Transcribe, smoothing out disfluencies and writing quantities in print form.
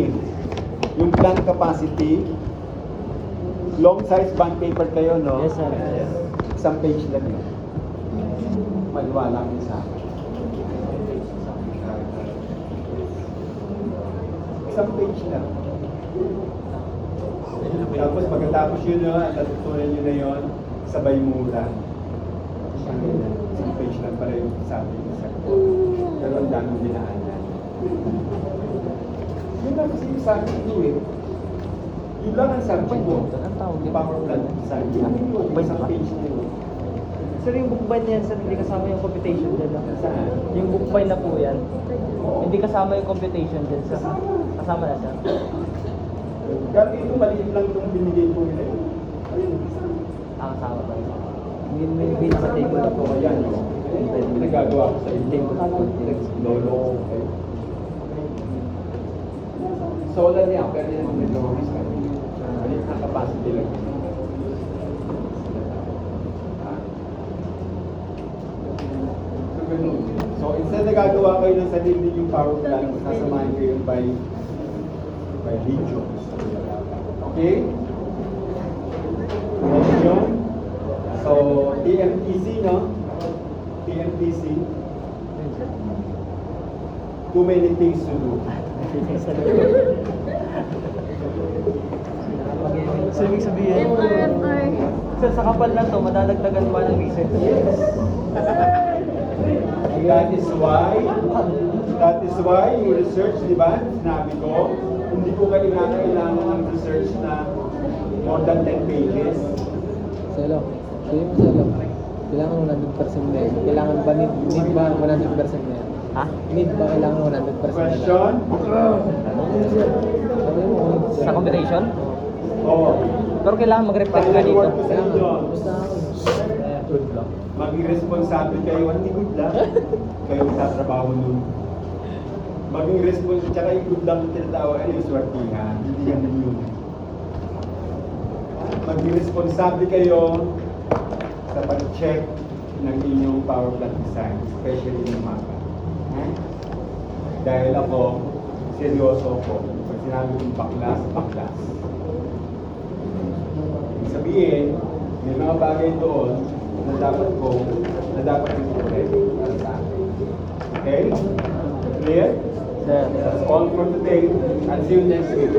me. Yung plant capacity, long size bond paper kayo, no? Yes, sir. Isang page lang yun. Maliwala mo sa akin. Isang page lang. Tapos pagkatapos yun, natutunan nyo na yun, sabay mura. Isang page lang pala yung sabi ko sa pero ang daming dinaanan. Yun lang kasi yung sabi ko eh. Yun lang ang sabi ko. Power plant design. Isang page na yun. Sir, yung bookbind na yan, sir, hindi kasama yung computation dyan. Saan? Yung bookbind na po yan, hindi kasama yung computation dyan, sir. Kasama na, sir. Kaya ito, maliit lang itong binigay ko nila. Kasama ba? May pinaka-table na po. Ayan, no? Nagagawa ko sa table. Lolo. Solar niya, pero yan may drawings ka. Maliit na capacity lang. So, ganun. So, instead na gagawa kayo ng sarili yung power plant, sasamahin kayo by regions. Okay? Next yun. So, TMTC, no? TMTC. Too many things to do. So, ibig sabihin, sir, sa kapal na to, madadagdagan pa ng research. That is why yung research, di ba, sinabi ko, hindi ko kailangan ng research na more than 10 pages. Selo. Sabi mo, Selo. Kailangan 100% na yun. Kailangan ba, need ba 100% na yan? Ha? Need ba kailangan 100% na yan? Question? Sabi mo, Sa computation? Oo. Pero kailangan mag-reflect ka Final dito. word ko sa inyo. basta good lang. Maging responsable kayo, hindi good lang. Kayo tatrabaho nun. Maging responsable, tsaka yung good lang yung tinatawag, yung swertihan. Hindi yan yun. Maging responsable kayo sa pag-check ng inyong power plant design, especially yung mapa. Dahil ako, seryoso ako. Pag sinabi kong baklas, baklas. Ibig sabihin, may mga bagay doon na dapat yung correct para sa akin. Okay? Clear? Sir. That's all for today. I'll see you next week.